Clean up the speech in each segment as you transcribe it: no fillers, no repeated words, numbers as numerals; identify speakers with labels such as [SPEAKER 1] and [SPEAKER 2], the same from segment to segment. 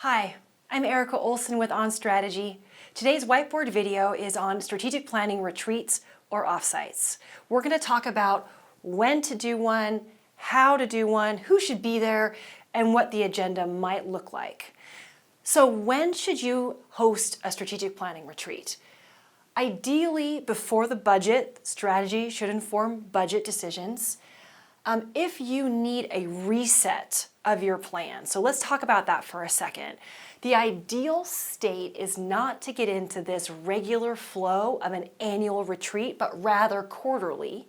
[SPEAKER 1] Hi, I'm Erica Olson with On Strategy. Today's whiteboard video is on strategic planning retreats or offsites. We're going to talk about when to do one, how to do one, who should be there, and what the agenda might look like. So when should you host a strategic planning retreat? Ideally, before the budget. Strategy should inform budget decisions. If you need a reset of your plan, so let's talk about that for a second. The ideal state is not to get into this regular flow of an annual retreat, but rather quarterly.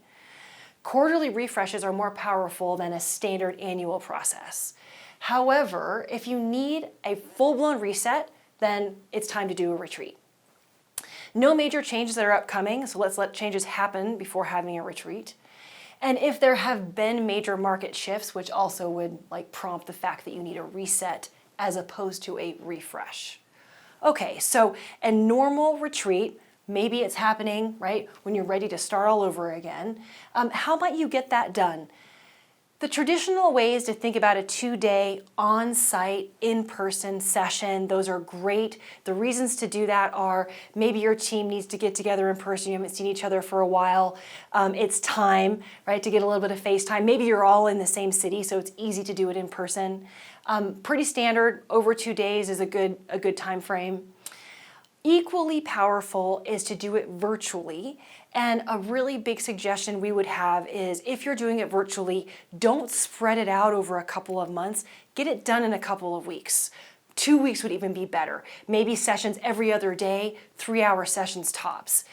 [SPEAKER 1] Quarterly refreshes are more powerful than a standard annual process. However, if you need a full-blown reset, then it's time to do a retreat. No major changes that are upcoming, so let's let changes happen before having a retreat. And if there have been major market shifts, which also would prompt the fact that you need a reset as opposed to a refresh. Okay, so a normal retreat, maybe it's happening, right, when you're ready to start all over again. How might you get that done? The traditional ways to think about a 2-day on-site, in-person session, those are great. The reasons to do that are maybe your team needs to get together in person. You haven't seen each other for a while. It's time, right, to get a little bit of face time. Maybe you're all in the same city, so it's easy to do it in person. Pretty standard, over 2 days is a good time frame. Equally powerful is to do it virtually. And a really big suggestion we would have is if you're doing it virtually, don't spread it out over a couple of months. Get it done in a couple of weeks. 2 weeks would even be better. Maybe sessions every other day, 3-hour sessions tops.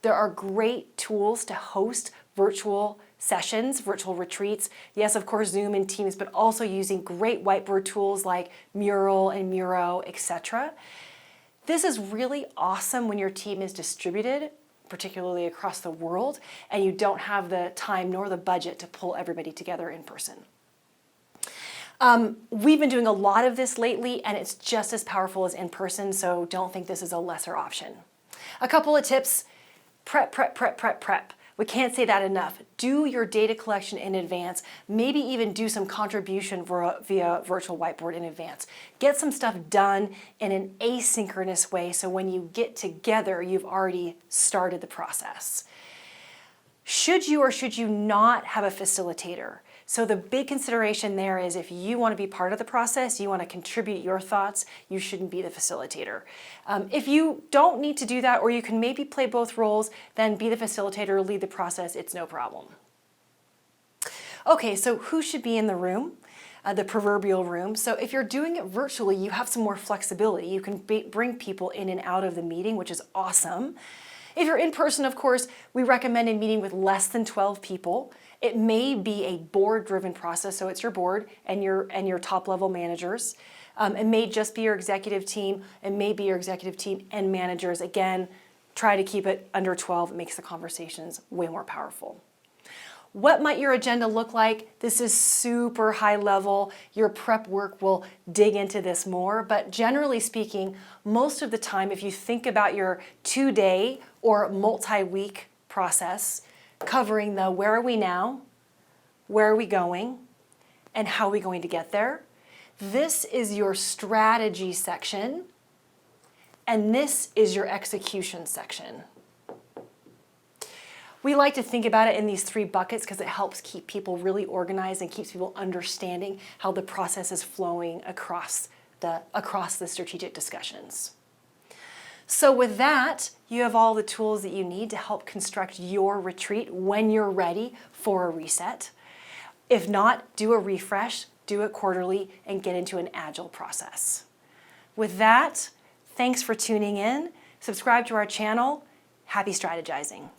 [SPEAKER 1] There are great tools to host virtual sessions, virtual retreats. Yes, of course, Zoom and Teams, but also using great whiteboard tools like Mural and Miro, etc. This is really awesome when your team is distributed, particularly across the world, and you don't have the time nor the budget to pull everybody together in person. We've been doing a lot of this lately, and it's just as powerful as in person, so don't think this is a lesser option. A couple of tips: prep. We can't say that enough. Do your data collection in advance. Maybe even do some contribution via virtual whiteboard in advance. Get some stuff done in an asynchronous way so when you get together, you've already started the process. Should you or should you not have a facilitator? So the big consideration there is if you want to be part of the process, you want to contribute your thoughts, you shouldn't be the facilitator. If you don't need to do that, or you can maybe play both roles, then be the facilitator, lead the process, it's no problem. Okay, so who should be in the room? The proverbial room. So if you're doing it virtually, you have some more flexibility. You can bring people in and out of the meeting, which is awesome. If you're in person, of course, we recommend a meeting with less than 12 people. It may be a board-driven process, so it's your board and your top-level managers. It may just be your executive team. It may be your executive team and managers. Again, try to keep it under 12. It makes the conversations way more powerful. What might your agenda look like? This is super high level. Your prep work will dig into this more, but generally speaking, most of the time, if you think about your 2-day or multi-week process, covering the where are we now, where are we going, and how are we going to get there. This is your strategy section, and this is your execution section. We like to think about it in these 3 buckets because it helps keep people really organized and keeps people understanding how the process is flowing across the strategic discussions. So with that, you have all the tools that you need to help construct your retreat when you're ready for a reset. If not, do a refresh, do it quarterly, and get into an agile process. With that, thanks for tuning in. Subscribe to our channel. Happy strategizing.